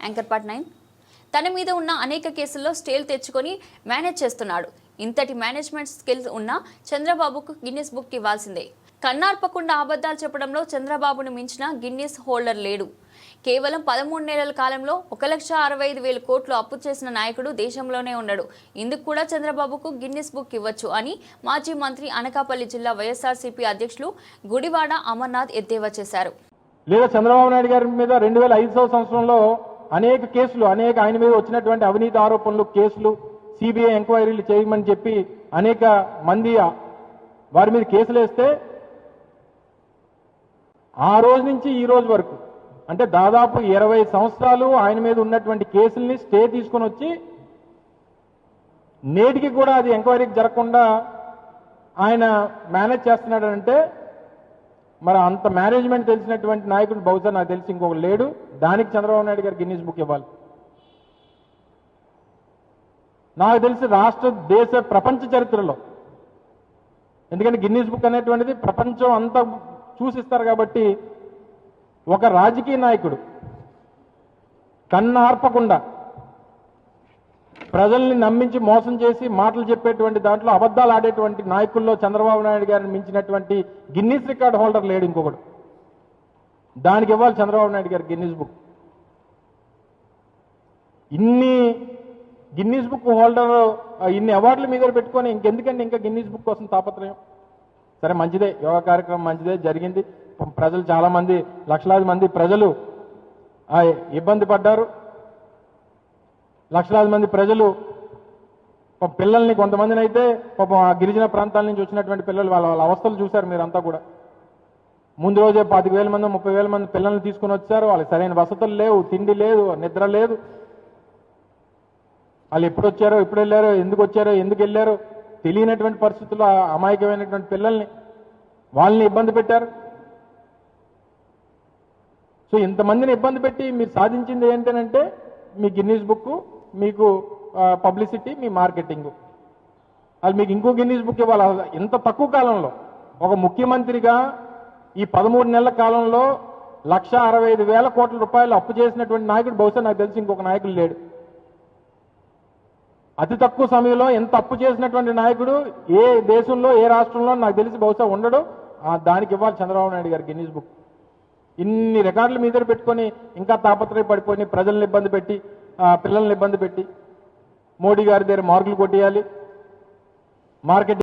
Anchor part 9 తన మీద ఉన్న అనేక కేసుల్లో స్టేలు తెచ్చుకొని మేనేజ్ చేస్తున్నాడు. ఇంతటి మేనేజ్మెంట్ స్కిల్స్ ఉన్న చంద్రబాబుకు గిన్నిస్ బుక్ ఇవ్వాల్సిందే. కన్నార్పకుండా అబద్ధాలు చెప్పడంలో చంద్రబాబును మించిన గిన్నిస్ హోల్డర్ లేడు. కేవలం 13 నెలల కాలంలో 1,65,000 కోట్లు అప్పు చేసిన నాయకుడు దేశంలోనే ఉన్నాడు. ఇందుకు కూడా చంద్రబాబుకు గిన్నిస్ బుక్ ఇవ్వచ్చు అని మాజీ మంత్రి అనకాపల్లి జిల్లా వైఎస్ఆర్సీపీ అధ్యక్షులు గుడివాడ అమర్నాథ్ ఎద్దేవా చేశారు. లేదా చంద్రబాబు నాయుడు గారి మీద 2005 సంవత్సరంలో అనేక కేసులు ఆయన మీద వచ్చినటువంటి అవినీతి ఆరోపణలు కేసులు సిబిఐ ఎంక్వైరీలు చేయమని చెప్పి అనేక మంది వారి మీద కేసులు వేస్తే ఆ రోజు నుంచి ఈ రోజు వరకు అంటే దాదాపు 20 సంవత్సరాలు ఆయన మీద ఉన్నటువంటి కేసుల్ని స్టే తీసుకొని వచ్చి నేటికి కూడా అది ఎంక్వైరీకి జరగకుండా ఆయన మేనేజ్ చేస్తున్నాడంటే మరి అంత మేనేజ్మెంట్ తెలిసినటువంటి నాయకుడు బహుశా నాకు తెలిసి ఇంకొక లేడు. దానికి చంద్రబాబు నాయుడు గారు గిన్నిస్ బుక్ ఇవ్వాలి. నాకు తెలిసి రాష్ట్ర దేశ ప్రపంచ చరిత్రలో, ఎందుకంటే గిన్నిస్ బుక్ అనేటువంటిది ప్రపంచం అంతా చూసిస్తారు కాబట్టి ఒక రాజకీయ నాయకుడు కన్నార్పకుండా ప్రజల్ని నమ్మించి మోసం చేసి మాటలు చెప్పేటువంటి దాంట్లో అబద్ధాలు ఆడేటువంటి నాయకుల్లో చంద్రబాబు నాయుడు గారిని మించినటువంటి గిన్నిస్ రికార్డ్ హోల్డర్ లేడు ఇంకొకడు. దానికి ఇవ్వాలి చంద్రబాబు నాయుడు గారు గిన్నిస్ బుక్. ఇన్ని గిన్నిస్ బుక్ హోల్డర్ ఇన్ని అవార్డులు మీద పెట్టుకొని ఇంకెందుకండి ఇంకా గిన్నిస్ బుక్ కోసం తాపత్రయం? సరే మంచిదే, యోగా కార్యక్రమం మంచిదే జరిగింది. ప్రజలు చాలా మంది లక్షలాది మంది ప్రజలు ఇబ్బంది పడ్డారు. లక్షలాది మంది ప్రజలు పిల్లల్ని కొంతమందిని అయితే పాపం ఆ గిరిజన ప్రాంతాల నుంచి వచ్చినటువంటి పిల్లలు వాళ్ళ అవస్థలు చూశారు మీరంతా కూడా. ముందు రోజే 25,000 మంది 30,000 మంది పిల్లల్ని తీసుకుని వచ్చారు. వాళ్ళకి సరైన వసతులు లేవు, తిండి లేదు, నిద్ర లేదు. వాళ్ళు ఎప్పుడు వచ్చారో ఎప్పుడు వెళ్ళారో ఎందుకు వచ్చారో ఎందుకు వెళ్ళారో తెలియనటువంటి పరిస్థితుల్లో అమాయకమైనటువంటి పిల్లల్ని వాళ్ళని ఇబ్బంది పెట్టారు. సో ఇంతమందిని ఇబ్బంది పెట్టి మీరు సాధించింది ఏంటంటే మీ గిన్నిస్ బుక్, మీకు పబ్లిసిటీ, మీ మార్కెటింగ్. అది మీకు ఇంకో గిన్నిస్ బుక్ ఇవ్వాలి. ఇంత తక్కువ కాలంలో ఒక ముఖ్యమంత్రిగా ఈ 13 నెలల కాలంలో 1,65,000 కోట్ల రూపాయలు అప్పు చేసినటువంటి నాయకుడు బహుశా నాకు తెలిసి ఇంకొక నాయకుడు లేడు. అతి తక్కువ సమయంలో ఎంత అప్పు చేసినటువంటి నాయకుడు ఏ దేశంలో ఏ రాష్ట్రంలో నాకు తెలిసి బహుశా ఉండడు. దానికి ఇవ్వాలి చంద్రబాబు నాయుడు గారు గిన్నిస్ బుక్. ఇన్ని రికార్డులు మీద పెట్టుకొని ఇంకా తాపత్రయపడిపోయి ప్రజల్ని ఇబ్బంది పెట్టి పిల్లల్ని ఇబ్బంది పెట్టి మోడీ గారి దగ్గర మార్కులు కొట్టేయాలి, మార్కెట్